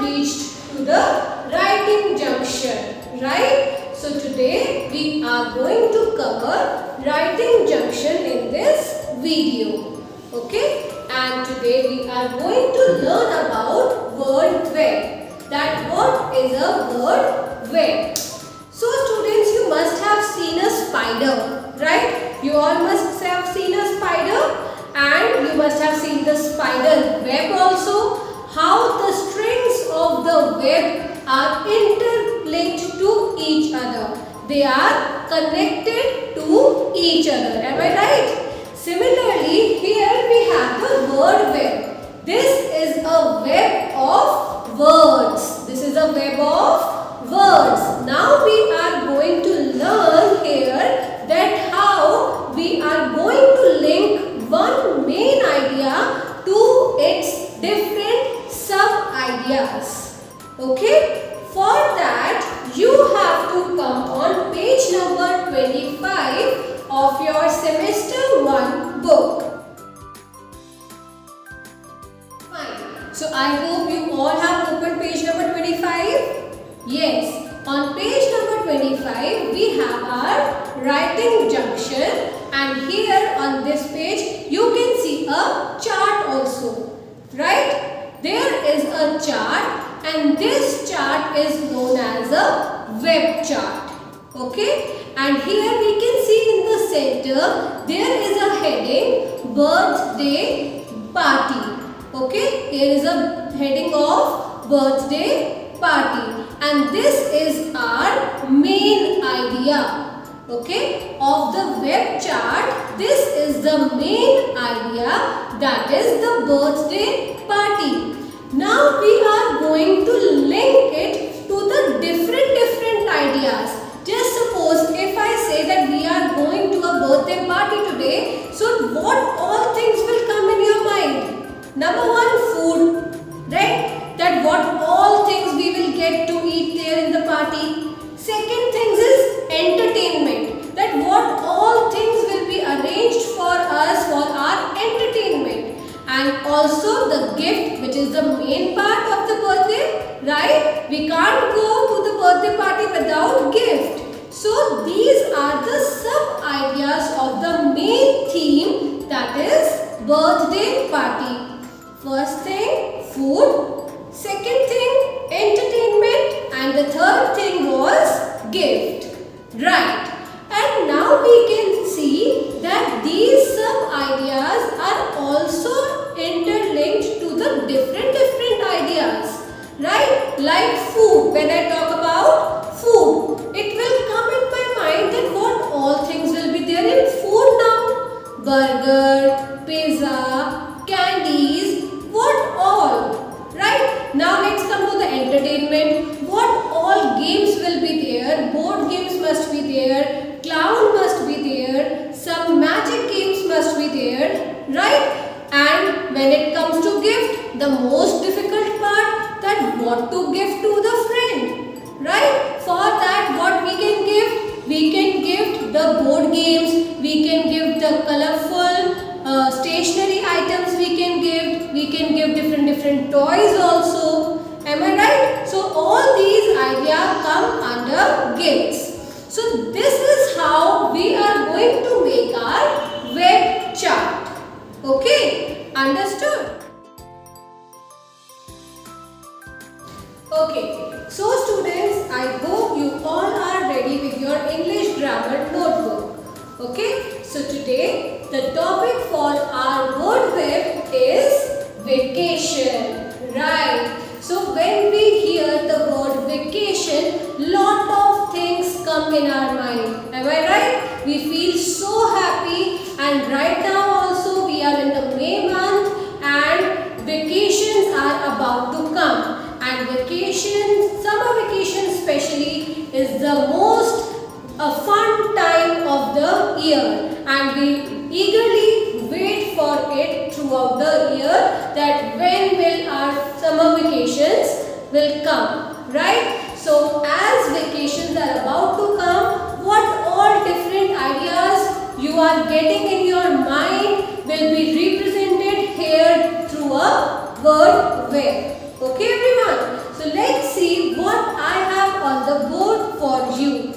reached to the writing junction, right? So today we are going to cover writing junction in this video, okay? And today we are going to learn about word web. That what is a word web? So students, you must have seen a spider, right? You all must have seen a spider, and you must have seen the spider web also. How the strings of the web are interlinked to each other. They are connected to each other. Am I right? Similarly, here we have the word web. This is a web of words. This is a web of words. Now we are going to learn here that how we are going to link one main idea to its different sub-ideas. Okay? For that, you have to come on page number 25 of your semester 1 book. Fine. So I hope you all have opened page number 25. Yes. On page number 25, we have our writing junction, and here on this page, you can see a chart also, right? There is a chart, and this chart is known as a web chart, okay? And here we can see in the center, there is a heading, birthday party, okay? Here is a heading of birthday party. And this is our main idea, okay, of the web chart. This is the main idea, that is the birthday party. Now we are going to link it to the different ideas. Just suppose if I say that we are going to a birthday party today, so what all things will come in your mind? Number one, food, right? That what all things we will get to eat there in the party. Second things is entertainment. That what all things will be arranged for us for our entertainment. And also the gift, which is the main part of the birthday, right? We can't go to the birthday party without gift. So these are the sub-ideas of the main theme, that is birthday party. First thing, food. Second thing, entertainment, and the third thing was gift, right? And now we can see that these sub-ideas are also interlinked to the different ideas, right? Like food, when I talk about food, it will come in my mind that what all things will be there in food now. Burger, pizza, candies, what all? Right? Now let's come to the entertainment. What all games will be there? Board games must be there. Clown must be there. Some magic games must be there. Right? And when it comes to gift, the most difficult part, that what to give to the friend. Right? For that, what we can give? We can gift the board games. We can give the colorful stationery items we can give different toys also. Am I right? So all these ideas come under gifts. So this is how we are going to make our web chart. Okay, understood? Okay, so students, I hope you all are ready with your English grammar notebook. Okay, so today the topic for our word web is vacation, right? So when we hear the word vacation, lot of things come in our mind. Am I right? We feel so happy, and right now also we are in the May month and vacations are about to come. And vacation, summer vacation especially, is the most fun time of the year, and we eagerly wait for it throughout the year, that when will our summer vacations will come, right? So as vacations are about to come, what all different ideas you are getting in your mind will be represented here through a word web. Okay everyone? So on the board for you.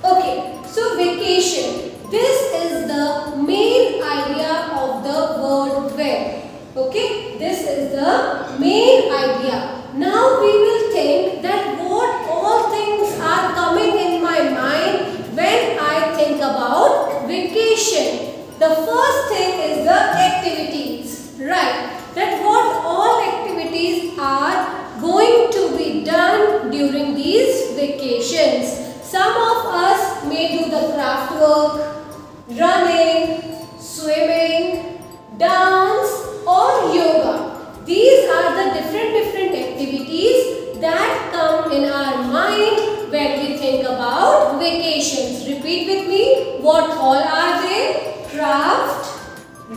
Okay, so vacation. This is the main idea of the word where. Okay, this is the main idea. Now we will think that what all things are coming in my mind when I think about vacation. The first thing is the activities, right? That what all activities are going to be done during these vacations. Some of us may do the craft work, running, swimming, dance or yoga. These are the different activities that come in our mind when we think about vacations. Repeat with me, what all are they? Craft,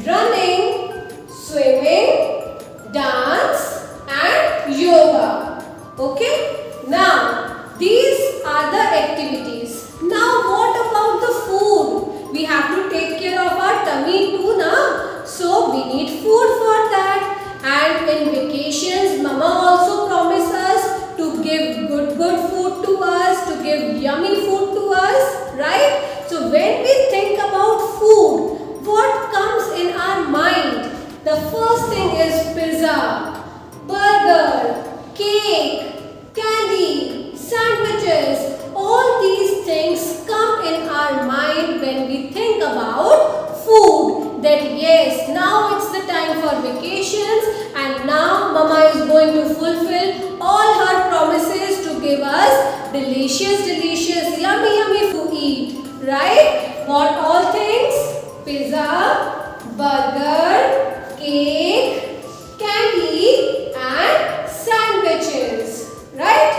running, swimming, dance and yoga. Okay? Now, these are the activities. Now, what about the food? We have to take care of our tummy too, na? So, we need food for that. And in vacations, Mama also promises us to give good food to us, to give yummy food to us, right? So, when we think about food, what comes in our mind? The first thing is pizza, burger, cake, candy, sandwiches. All these things come in our mind when we think about food. That yes, now it's the time for vacations and now Mama is going to fulfill all her promises to give us delicious, yummy food to eat. Right? What all things? Pizza, burger, cake, candy and sandwiches. Right?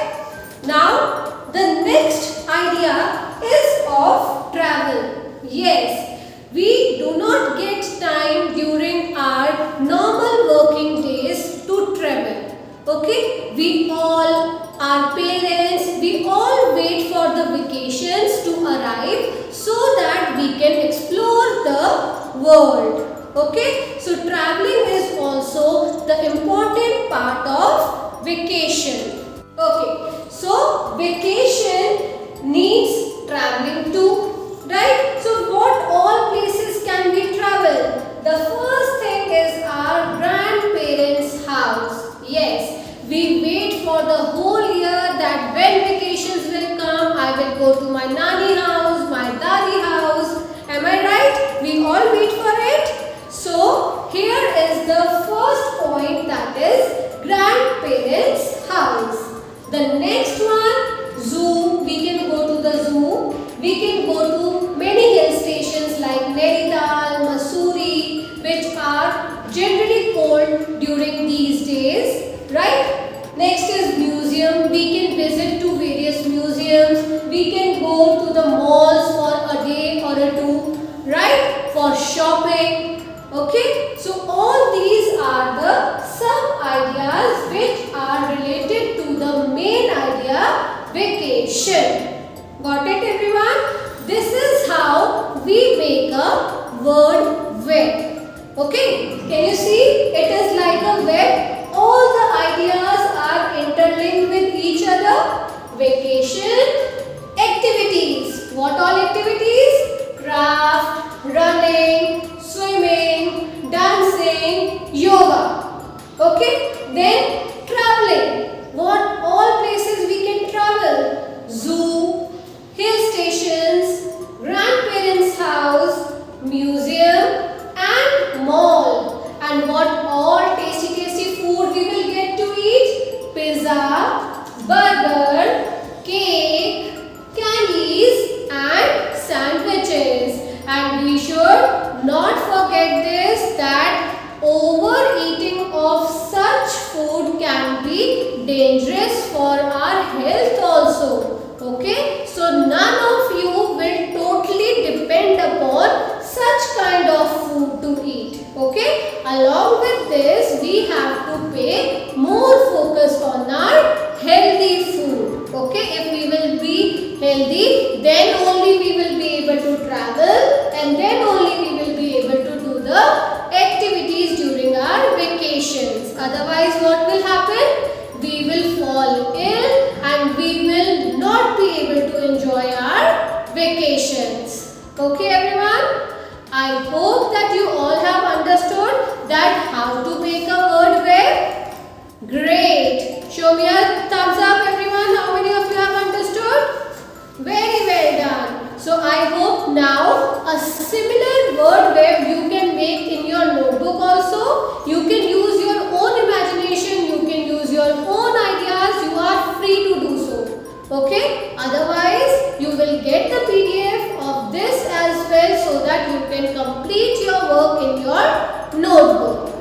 Now, the next idea is of travel. Yes, we do not get time during our normal working days to travel. Okay? We all, our parents, we all wait for the vacations to arrive so that we can explore the world. Okay? So, traveling is also the important part of vacation. Okay, so vacation needs traveling too, right? So what all places can we travel? The first thing is our grandparents' house. Yes, we wait for the whole year that when vacations will come, I will go to my nani house, my dadi house. Am I right? We all wait for it. So here is the first point, that is grandparents' house. The next one, zoo. We can go to the zoo. We can go to many hill stations like Nainital, Mussoorie, which are generally cold during these days, right? Next is museum. We can visit to various museums. We can go to the malls for a day or a two, right? For shopping. Okay, so all these are the sub-ideas which are related to the main idea, vacation. Got it, everyone? This is how we make a word web. Okay, can you see? It is like a web. All the ideas are interlinked with each other. Vacation, activities. What all activities? Craft, running, swimming, dancing, yoga. Okay, then traveling. What all places we can travel? Zoo, hill stations, grandparents' house, museum and mall. And what all tasty food we will get to eat? Pizza, burger, cake, candies and sandwiches. And we should not forget this, that overeating of such food can be dangerous for our health also. Okay, so none of you will totally depend upon such kind of food to eat. Okay, along with this we have to pay more focus on our healthy food. Okay, if we will be healthy, then only we will be able to travel and then only we will be able to do the activities during our vacations. Otherwise what will happen? We will fall ill and we will not enjoy our vacations. Okay everyone? I hope that you all have understood that how to make a word web. Great. Show me a thumbs up everyone. How many of you have understood? Very well done. So I hope now a similar word web you can make in your notebook also. You can use your own imagination. You can use your own ideas. You are free to do so. Okay? Otherwise, you will get the PDF of this as well so that you can complete your work in your notebook.